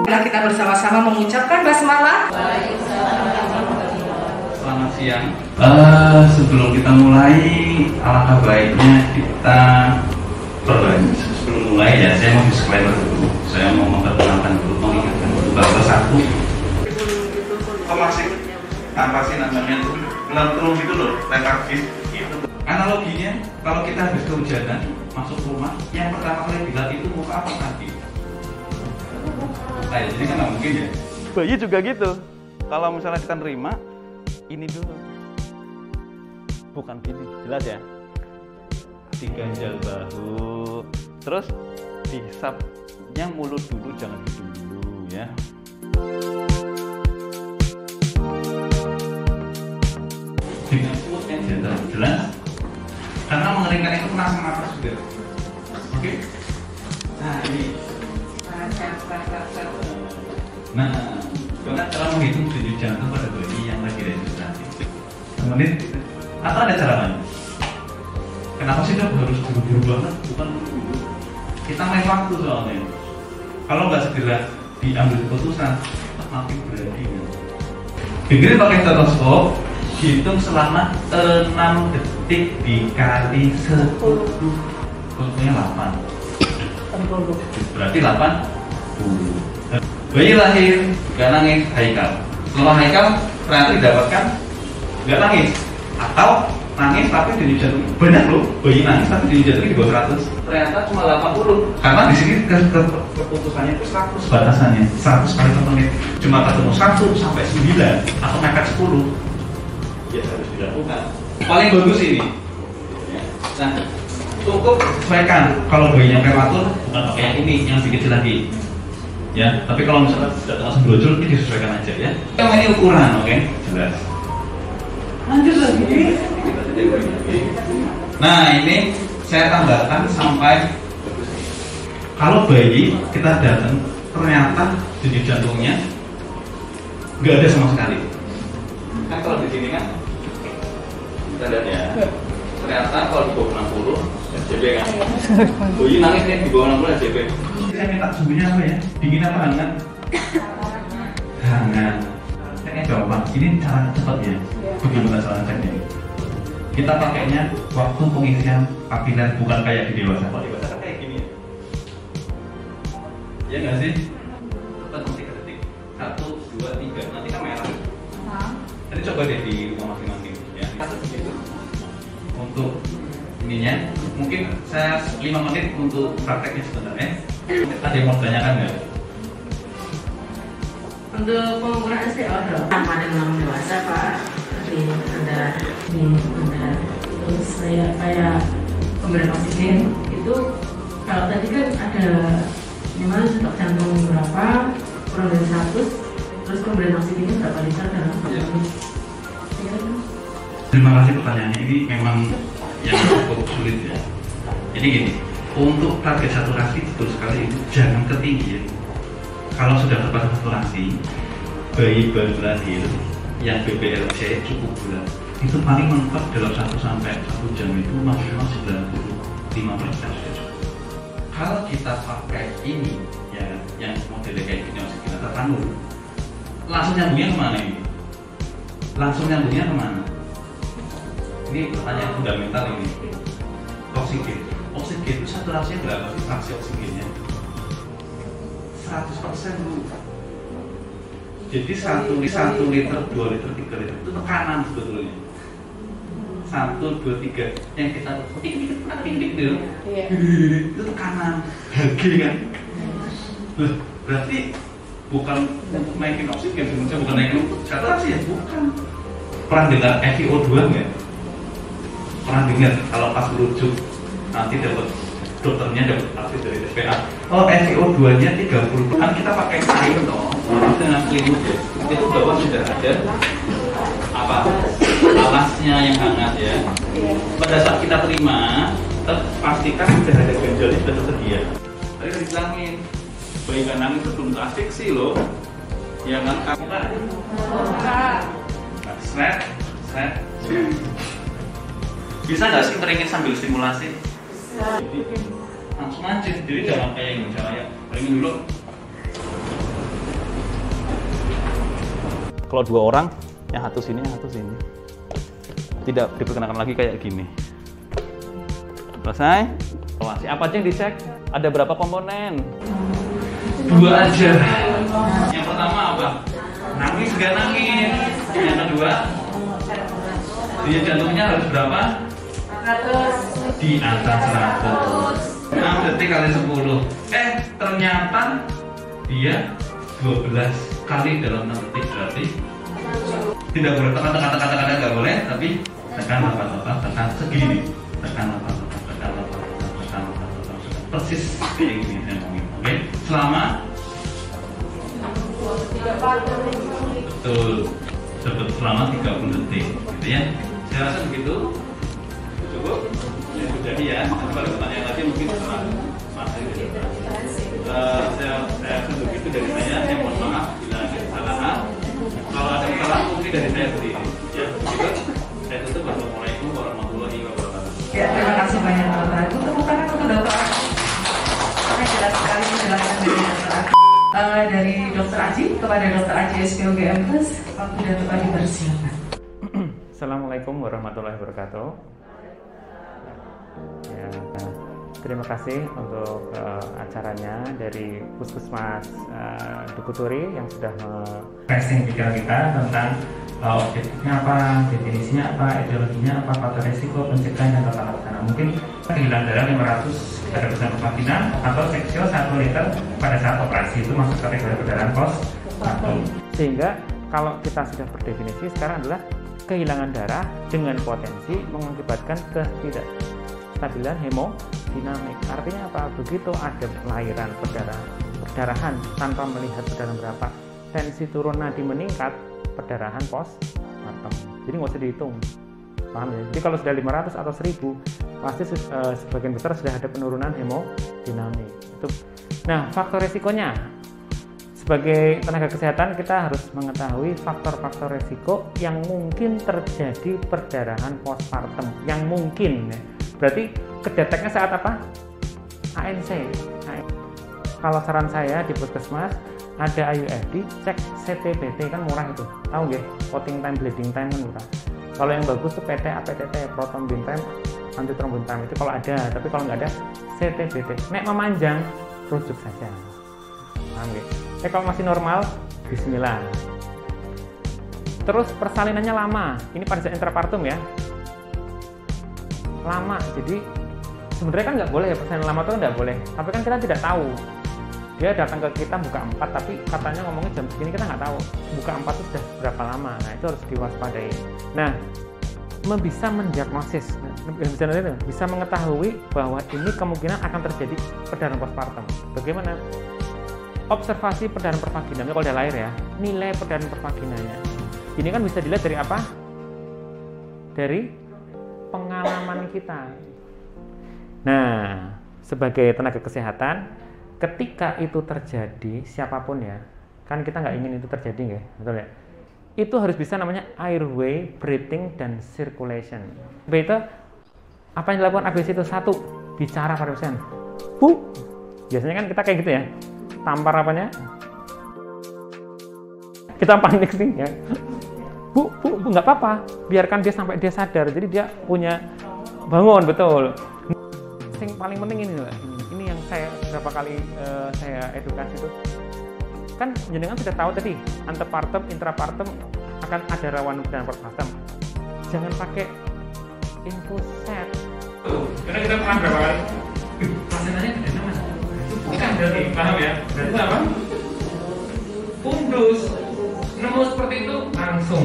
Kita bersama-sama mengucapkan basmalah. Selamat siang. Sebelum kita mulai, alangkah baiknya kita sebelum mulai ya, saya mau disclaimer dulu. Saya mau memperkenalkan dulu, mengingatkan dulu bahwa satu masih apa sih namanya tuh melantrum gitu loh, letargis gitu. Analoginya, kalau kita habis kehujanan masuk rumah, yang pertama kali dilihat itu muka apa kaki? Nah, jadi kan nggak mungkin ya. Bayi juga gitu. Kalau misalnya kita nerima, ini dulu. Bukan gini, jelas ya? Diganjal bahu. Terus dihisapnya mulut dulu, jangan hidung dulu ya. Dengan food yang jelas, karena mengeringkan itu kena sama nafas juga. Oke? Nah ini. Nah, bagaimana cara menghitung denyut jantung pada bayi yang lagi registrasi? Semenit atau ada cara lain? Kenapa sih dok harus buru-buru banget? Bukan buru-buru. Kita main waktu soalnya. Kalau nggak segera diambil keputusan, makin berarti. Dengerin pakai stetoskop, hitung selama 6 detik dikali 10. Contohnya 8. Berarti 80. Bayi lahir, gak nangis, Haikal. Setelah Haikal, ternyata didapatkan gak nangis. Atau nangis tapi denyut jantung banyak loh. Bayi nangis tapi denyut jantung di bawah 100. Ternyata cuma 80. Karena di sini keputusannya itu 100 batasannya. 100 kali per menit. Cuma ketemu 1 sampai 9 atau mepet 10. Ya harus dilakukan. Paling bagus ini. Nah, cukup sesuaikan. Kalau bayinya prematur, bukan pakai yang ini, yang lebih kecil lagi. Ya, tapi kalau misalnya sudah langsung brojol, ini disesuaikan aja ya. Yang ini ukuran, oke? Jelas. Lanjut lagi. Nah, ini saya tambahkan sampai kalau bayi kita datang ternyata denyut jantungnya nggak ada sama sekali. Kan kalau di sini kan kita lihat ya. Ternyata kalau di bawah 60 SJB kan. Bayi nangis nih di bawah 60 SJB. Saya minta suhunya apa ya? Dingin apa hangat? Hangat. Kayaknya gampang. Ini cara cepatnya. Bagaimana cara ceknya? Kita pakainya waktu pengisian kapiler, bukan kayak di dewasa. Kalau dewasa kan kayak gini. Ya nggak sih? Tetap 3 detik. 1, 2, 3. Nanti kan merah. Nanti coba deh di rumah masing-masing. Ya. Satu begitu. Untuk ininya, mungkin saya 5 menit untuk prakteknya sebentar ya. Ada yang mau tanyakan nggak? Untuk pengukuran SPO mana yang dewasa Pak? Ada terus saya kayak pemberian oksigen itu kalau tadi kan ada memang detak jantung berapa kurang dari 100 terus pemberian oksigennya berapa liter dalam satu menit. Terima kasih pertanyaannya, ini memang yang cukup sulit ya. Jadi gini, untuk target saturasi betul sekali itu jangan ketinggian. Kalau sudah tepat saturasi, bayi baru lahir yang BBLC cukup bulat itu paling mentok dalam 1 sampai 1 jam itu maksimal 95%. Kalau kita pakai ini ya, yang modelnya kayak gini kita tertanggul, langsung nyambungnya kemana ini? Langsung nyambungnya kemana? Ini pertanyaan fundamental ini. Oksigen. Oksigen itu saturasinya berapa sih fraksi oksigennya? 100% dulu. Jadi 1 liter, 2 liter, 3 liter itu tekanan sebetulnya. 1, 2, 3 yang kita tik dulu. Itu tekanan HG kan. Berarti bukan untuk naikin oksigen, sebenarnya bukan naikin saturasi ya, bukan. Pernah dengar FiO2 nggak? Pernah dengar kalau pas merujuk nanti dapat dokternya dapat arti dari SPA. Oh FiO2 nya 30. Kan kita pakai kain toh dengan selimut ya. Itu bawah sudah ada apa? Alasnya yang hangat ya. Pada saat kita terima, pastikan sudah ada ganjalnya sudah tersedia. Tadi udah dibilangin, bayi kanan itu belum terasfiksi loh. Ya kan? Snap. Bisa nggak sih keringin sambil simulasi? Jadi langsung aja, jadi jangan kayak ini, jangan ya keringin dulu. Kalau 2 orang, yang satu sini, yang satu sini. Tidak diperkenakan lagi kayak gini. Selesai? Evaluasi apa aja yang dicek? Ada berapa komponen? 2 aja. Yang pertama apa? Nangis gak nangis? Yang kedua, denyut jantungnya harus berapa? 100. Di atas 100. 6 detik kali 10. Ternyata dia 12 kali dalam 6 detik, berarti tidak boleh tekan nggak boleh, tapi tekan tekan segini, tekan persis kayak gini saya ngomongin. Oke, selama betul selama 30 detik, gitu ya. Saya rasa begitu cukup. Ya sudah ya. Kalau ada pertanyaan lagi mungkin setelah saya rasa begitu dari saya. Saya mohon maaf bila ada kesalahan. Kalau ada kesalahan mungkin dari saya sendiri. Ya, begitu. Saya tutup. Wassalamualaikum warahmatullahi wabarakatuh. Ya, terima kasih banyak dokter. Itu tepuk tangan untuk dokter. Jelas sekali penjelasan dari dokter Aji. Dari dokter Aji kepada dokter Aji SPOGM Plus, waktu dan tempat dipersilakan. Assalamualaikum warahmatullahi wabarakatuh. Ya, terima kasih untuk acaranya dari Puskesmas Dukuturi yang sudah pressing pikiran kita tentang objektifnya apa, definisinya apa, ideologinya apa, faktor resiko, pencegahan dan tata laksana. Mungkin kehilangan darah 500 pada persen vaginal atau seksio 1 liter pada saat operasi, itu masuk kategori perdarahan postpartum. sehingga kalau kita sudah berdefinisi sekarang adalah kehilangan darah dengan potensi mengakibatkan ketidakstabilan hemodinamik. Artinya apa? Begitu ada lahiran perdarahan tanpa melihat perdarahan berapa, tensi turun nadi meningkat, perdarahan postpartum. Jadi nggak usah dihitung, paham ya? Jadi kalau sudah 500 atau 1000, pasti sebagian besar sudah ada penurunan hemodinamik. Itu. Nah, faktor resikonya. Sebagai tenaga kesehatan kita harus mengetahui faktor-faktor resiko yang mungkin terjadi perdarahan postpartum, yang mungkin. Berarti kedeteknya saat apa? ANC. Kalau saran saya di puskesmas ada IUFD, cek CTBT, kan murah itu. Tahu nggih? Clotting time, bleeding time kan murah. Kalau yang bagus tuh PT, APTT, proton beam time, antitrombin time, itu kalau ada. Tapi kalau nggak ada, CTBT. Nek memanjang, rujuk saja. Paham nggih? Kalau masih normal, bismillah. Terus persalinannya lama. Ini pada saat intrapartum ya. Lama. Jadi sebenarnya kan nggak boleh ya, persalinan lama itu nggak boleh. Tapi kan kita tidak tahu. Dia datang ke kita buka 4, tapi katanya ngomongnya jam segini, kita nggak tahu. Buka 4 itu sudah berapa lama. Nah, itu harus diwaspadai. Nah, bisa mendiagnosis, bisa mengetahui bahwa ini kemungkinan akan terjadi perdarahan postpartum. Bagaimana? Observasi perdarahan pervaginalnya kalau udah lahir ya, nilai perdarahan pervaginalnya. Ini kan bisa dilihat dari apa? Dari pengalaman kita. Nah, sebagai tenaga kesehatan, ketika itu terjadi, siapapun ya, kan kita nggak ingin itu terjadi nggak? Betul ya? Itu harus bisa namanya airway, breathing, dan circulation. Itu apa yang dilakukan ABC itu? 1, bicara pada pasien. Bu, biasanya kan kita kayak gitu ya. Tampar apanya? Kita panik sih ya. Bu, nggak apa-apa. Biarkan dia sampai dia sadar. Jadi dia punya bangun, betul. Yang paling penting ini lah. Ini yang saya berapa kali saya edukasi itu. Kan jenengan sudah tahu tadi, antepartum, intrapartum akan ada rawan perdarahan postpartum. Jangan pakai infuset. Karena kita pernah berapa kali? Pasiennya gede mas. Bukan berarti, paham ya? Berarti apa? Pundus. Nemu seperti itu langsung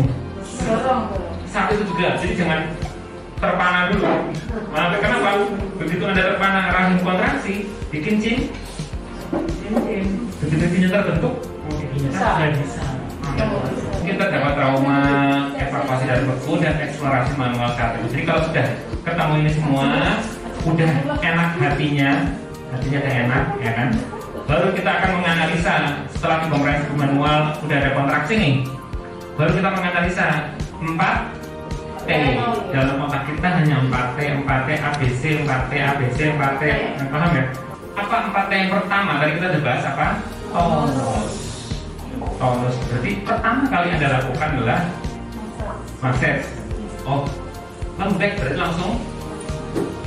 saat itu juga. Jadi jangan terpana dulu. Kenapa? Begitu Anda terpana rahim kontraksi, bikin cin. Begitu cinnya terbentuk, sudah bisa. Kita dapat trauma, evakuasi dari beku, dan eksplorasi manual saat itu. Jadi kalau sudah ketemu ini semua, udah enak hatinya udah enak, ya kan? Baru kita akan menganalisa setelah komprehensif manual, udah ada kontraksi nih. Baru kita menganalisa 4T. Dalam otak kita hanya 4T, ABC, 4T, ABC, 4T. Paham ya? Apa 4T yang pertama? Tadi kita udah bahas apa? Tonus. tonus. Berarti pertama kali Anda lakukan adalah massage. Oh, lembek berarti langsung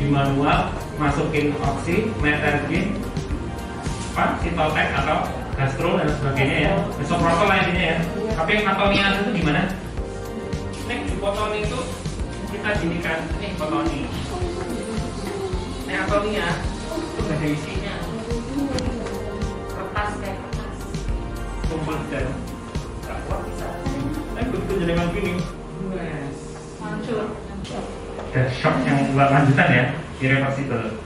di manual masukin oksi, mettergin, sitotek atau gastro dan sebagainya ya. Misoprostol lah intinya ya. Tapi atonian itu gimana? Nek hipotoni itu kita jadikan hipotoni. Nek atonia itu gak ada isinya. Kertas kayak kertas. Tumpul dan gak kuat bisa. Nek begitu jaringan gini. Hancur. Dan shock yang lanjutan ya, irreversible.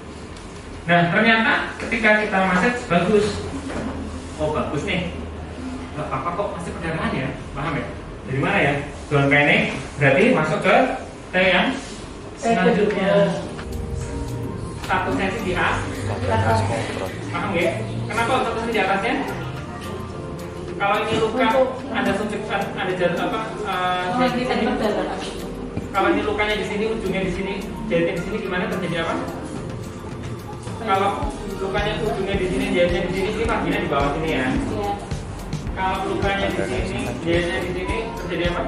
Nah ternyata ketika kita massage bagus. Oh bagus nih. Gak apa-apa kok masih perdarahan ya, paham ya? Dari mana ya? Don't panic, berarti masuk ke T yang selanjutnya. Satu sesi di atas. Paham ya? Kenapa satu sesi di atasnya? Kalau ini luka, ada suntikan, ada jarum apa? Kalau ini lukanya di sini, ujungnya di sini, jahitnya di sini, gimana terjadi apa? Kalau lukanya ujungnya di sini, jahitnya di sini, ini marginnya di bawah sini ya. Kalau lukanya di sini, jahitnya di sini, terjadi apa?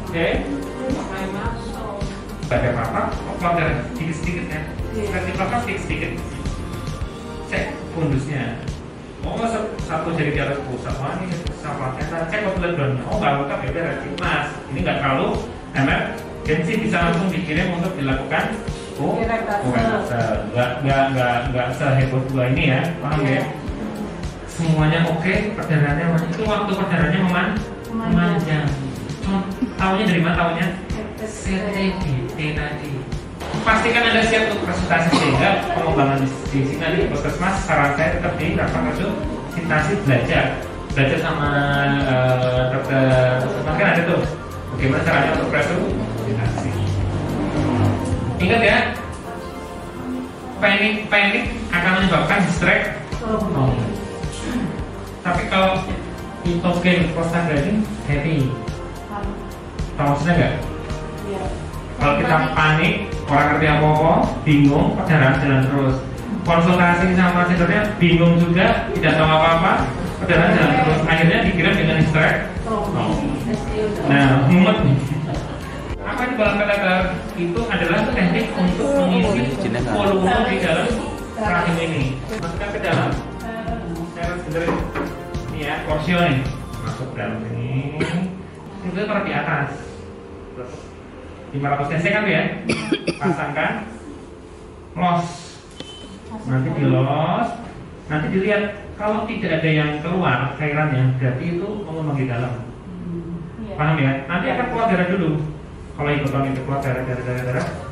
Oke. Gak ada apa-apa, keluar sedikit-sedikit ya. Nanti keluar sedikit-sedikit. Cek fundusnya. Oh, satu jari di atas pusat. Wah, ini saplatnya. Cek outlet-nya. Oh, nggak lengkap ya, udah mas. Ini nggak terlalu emergensi, bisa langsung dikirim untuk dilakukan. Oh, nggak seheboh dua ini ya, paham ya? Semuanya oke, perdarahannya itu waktu perdarahannya memanjang. Tahunya dari mana tahunya? CTBT tadi. Pastikan Anda siap untuk konsultasi sehingga pengembangan di sini nanti di puskesmas saran saya tetap di rapat konsultasi belajar sama dokter puskesmas kan ada tuh bagaimana caranya untuk konsultasi. Ingat ya, panik akan menyebabkan distract. Tapi kalau itogen prostaglandin happy, tahu maksudnya nggak? Kalau kita panik, orang ngerti apa-apa, bingung, perdarahan jalan terus. Konsultasi sama seniornya bingung juga, tidak tahu apa-apa, perdarahan jalan terus. Akhirnya dikirim dengan distract. Nah, mumet nih. Apa di balon kateter? Itu adalah teknik untuk mengisi volume di dalam rahim ini. Masukkan ke dalam. Saya sebenarnya ini ya, porsion nih. Masuk dalam sini. Itu taruh di atas. 500 cc kan ya, pasangkan, los, nanti dilos, nanti dilihat kalau tidak ada yang keluar cairannya, berarti itu mengembang di dalam, paham ya? Nanti akan keluar darah dulu, kalau ikutan itu keluar darah,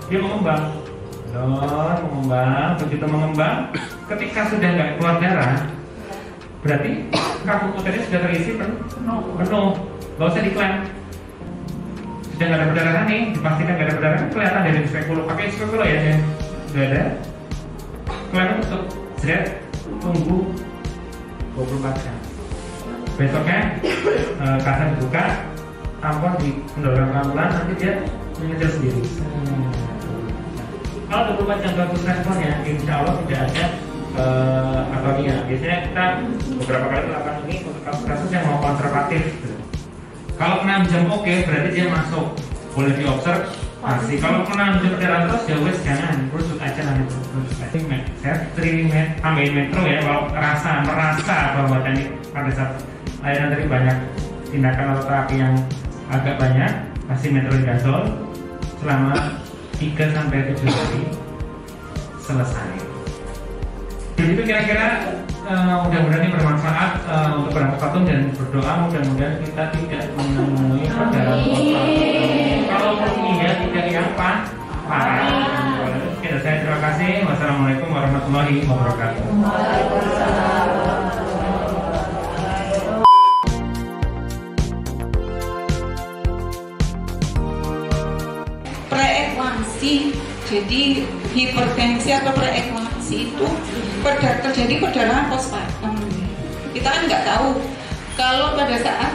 dia mengembang, begitu mengembang, ketika sudah nggak keluar darah, berarti kafum uterusnya sudah terisi penuh, nggak usah diklaim. Sudah nggak ada perdarahan nih, dipastikan nggak ada perdarahan, kelihatan dari spekulo, pakai spekulo ya, sudah ada. Kelihatan untuk tunggu 24 jam. Besoknya kasar dibuka, tampon didorong pelan-pelan, nanti dia mengecil sendiri. Kalau 24 jam bagus responnya, insya Allah tidak ada atonia. Biasanya kita beberapa kali melakukan ini untuk kasus yang mau konservatif. Kalau 6 jam oke, berarti dia masuk, boleh diobservasi. Kalau 6 jam perdarahan terus, ya wes jangan, rusuk aja nanti. Saya tambahin metro ya, kalau merasa bahwa tadi pada saat layanan tadi banyak tindakan atau terapi yang agak banyak, kasih metronidazol selama 3-7 hari selesai. Jadi itu kira-kira mudah-mudahan ini bermanfaat untuk berangkat patung dan berdoa mudah-mudahan kita tidak menemui perdarahan total. Kalau iya tidak yang parah. Oke, saya terima kasih. Wassalamualaikum warahmatullahi wabarakatuh. Preeklamsi, jadi hipertensi atau preeklamsi itu terjadi perdarahan postpartum. Kita kan nggak tahu kalau pada saat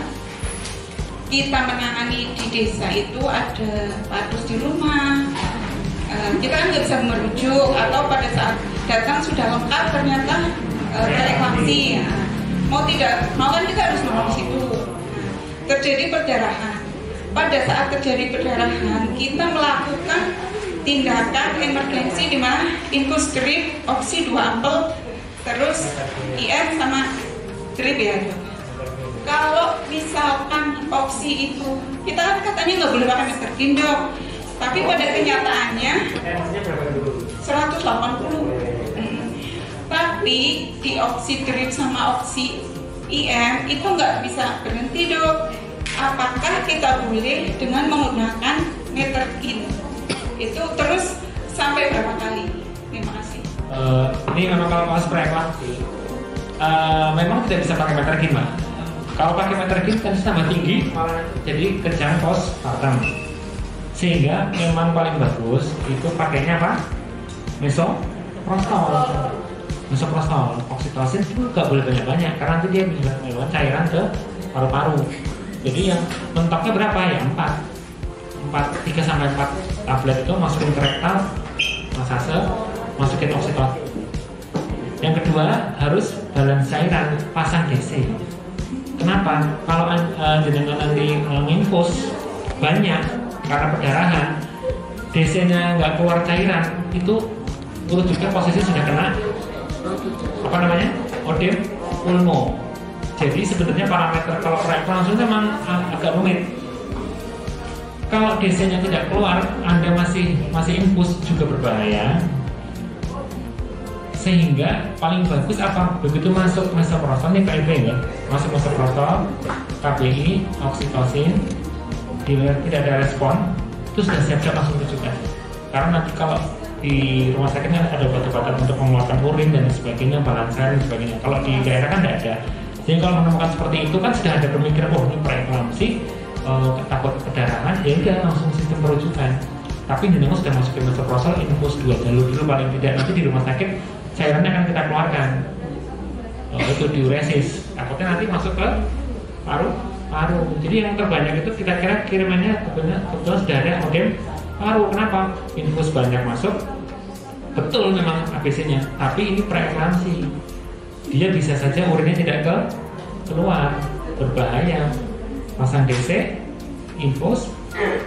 kita menangani di desa itu ada patus di rumah, kita kan nggak bisa merujuk, atau pada saat datang sudah lengkap ternyata preeklampsi ya. Mau tidak mau kan kita harus nolong situ. Terjadi perdarahan. Pada saat terjadi perdarahan, kita melakukan tindakan emergensi di mana infus drip, oksi 2 ampel, terus IR sama drip ya. Kalau misalkan oksi itu, kita kan katanya nggak boleh pakai meterkin dok, tapi pada kenyataannya 180. Tapi di oksi drip sama oksi IM itu nggak bisa berhenti dok. Apakah kita boleh dengan menggunakan meterkin itu terus sampai berapa kali? Terima kasih. Ini memang kalau kasus preeklampsi memang tidak bisa pakai meterkin mbak. Kalau pakai meterkin kan tambah tinggi, malah jadi kejang postpartum. Sehingga memang paling bagus itu pakainya apa? Misoprostol. Misoprostol, oksitosin itu nggak boleh banyak-banyak karena nanti dia bisa menyebabkan cairan ke paru-paru. Jadi yang mentoknya berapa ya? 3-4 tablet itu masukin ke rektal, masase, masukin oksitosin. Yang kedua harus balance cairan, pasang DC. Kenapa? Kalau jenengan nanti nginfus banyak karena perdarahan, DC-nya nggak keluar cairan, itu urut juga posisi sudah kena apa namanya? Odem pulmo. Jadi sebenarnya parameter kalau preeklampsi memang agak rumit. Kalau DC-nya tidak keluar, Anda masih infus juga berbahaya. Sehingga paling bagus apa? Begitu masuk misoprostol, ini KIP ya, masuk misoprostol, KBI, oksitosin, dilihat tidak ada respon, itu sudah siap-siap langsung rujukan. Karena nanti kalau di rumah sakit kan ada obat-obatan untuk mengeluarkan urin dan sebagainya, balancer dan sebagainya. Kalau di daerah kan tidak ada. Jadi kalau menemukan seperti itu kan sudah ada pemikiran, oh ini preeklampsi, takut perdarahan, ya udah langsung sistem perujukan. Tapi jenengan sudah masukin misoprostol, infus 2 jalur dulu paling tidak, nanti di rumah sakit cairannya akan kita keluarkan. Itu diuresis, takutnya nanti masuk ke paru. Jadi yang terbanyak itu kita kira kirimannya kebetulan sudah ada odem paru. Kenapa? Infus banyak masuk, betul memang ABC-nya, tapi ini preeklampsi. Dia bisa saja urinnya tidak keluar, berbahaya. Pasang DC, infus,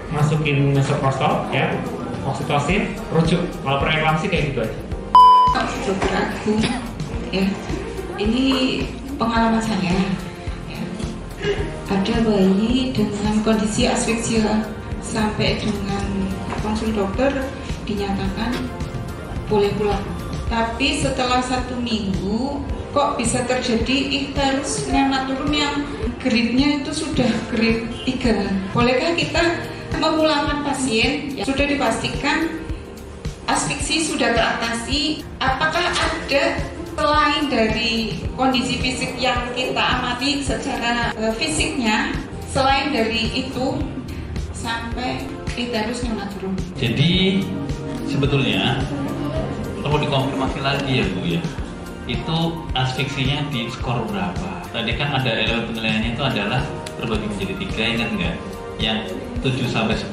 masukin misoprostol, ya, oksitosin, rujuk. Kalau preeklampsi kayak gitu aja. Dokter Agung, ya, ini pengalaman saya. Ya. Ada bayi dengan kondisi asfiksia sampai dengan konsul dokter dinyatakan boleh pulang. Tapi setelah 1 minggu kok bisa terjadi icterus neonatorum yang grade-nya itu sudah grade 3. Bolehkah kita memulangkan pasien yang sudah dipastikan asfiksi sudah teratasi? Apakah ada selain dari kondisi fisik yang kita amati secara fisiknya, selain dari itu sampai icterus neonatorum? Jadi sebetulnya perlu dikonfirmasi lagi ya Bu ya, itu asfiksinya di skor berapa? Tadi kan ada elemen penilaiannya itu adalah terbagi menjadi 3, ingat nggak? Yang 7-10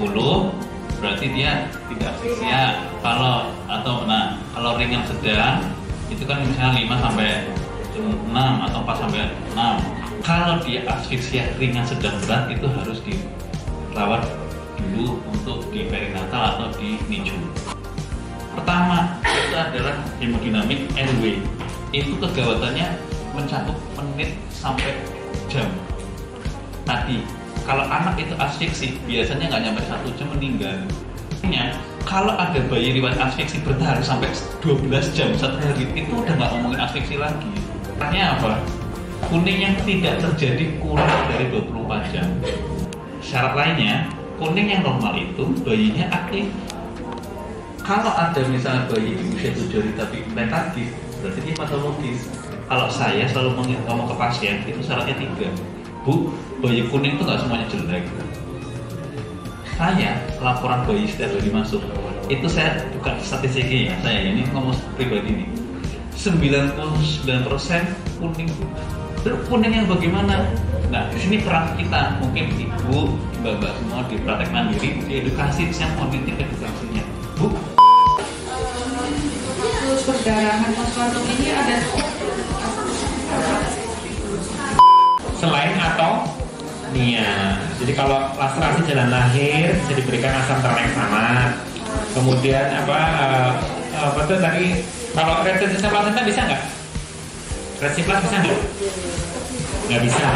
berarti dia tidak asfiksia. Kalau ringan sedang itu kan misalnya 5-6 atau 4-6. Kalau dia asfiksia ringan sedang berat itu harus dirawat dulu untuk di perinatal atau di NICU. Pertama itu adalah hemodinamik airway. Itu kegawatannya mencakup menit sampai jam. Tadi kalau anak itu asfiksi biasanya nggak nyampe 1 jam meninggal. Kalau ada bayi riwayat asfiksi bertahan sampai 12 jam 1 hari, itu udah nggak ngomongin asfiksi lagi. Artinya apa? Kuning yang tidak terjadi kurang dari 24 jam. Syarat lainnya, kuning yang normal itu bayinya aktif. Kalau ada misalnya bayi di usia 7 hari tapi lethargis, berarti dia patologis. Kalau saya selalu ngomong ke pasien, itu syaratnya 3. Bu, bayi kuning itu nggak semuanya jelek. Saya laporan bayi setiap hari masuk, itu saya bukan statistiknya ya, saya ini ngomong pribadi nih. 99% kuning. Terus kuning yang bagaimana? Nah, di sini peran kita, mungkin ibu, mbak-mbak semua di praktek mandiri, di edukasi, saya politik edukasinya. Bu, Kasus perdarahan postpartum ini ada selain atonia. Jadi kalau laserasi jalan lahir bisa diberikan asam traneksamat. Kemudian apa tuh tadi, kalau retensi plasenta bisa nggak? Resiplas bisa nggak? Nggak bisa,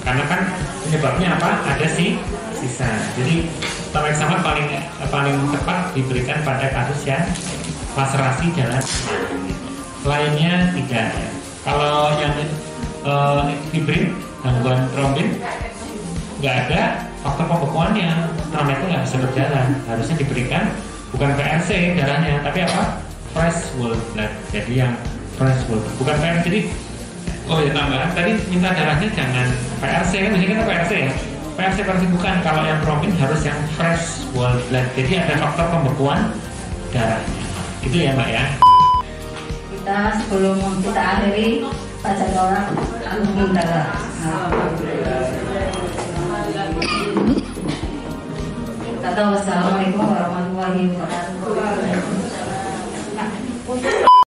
karena kan penyebabnya apa? Ada sisa. Jadi traneksamat paling tepat diberikan pada kasus yang laserasi jalan. Lainnya tidak. Ya. Kalau yang fibrin, gangguan trombin, nggak ada faktor pembekuannya, trombinnya nggak bisa berjalan. Harusnya diberikan bukan PRC darahnya, tapi apa? Fresh whole blood. Jadi yang fresh whole, bukan PRC. Jadi tambahan tadi minta darahnya jangan PRC, misalnya kita PRC ya. PRC bukan, kalau yang trombin harus yang fresh whole blood. Jadi ada faktor pembekuan darahnya. Itu ya Mbak ya. Kita sebelum kita akhiri baca doa alumni darah. Wassalamualaikum warahmatullahi wabarakatuh.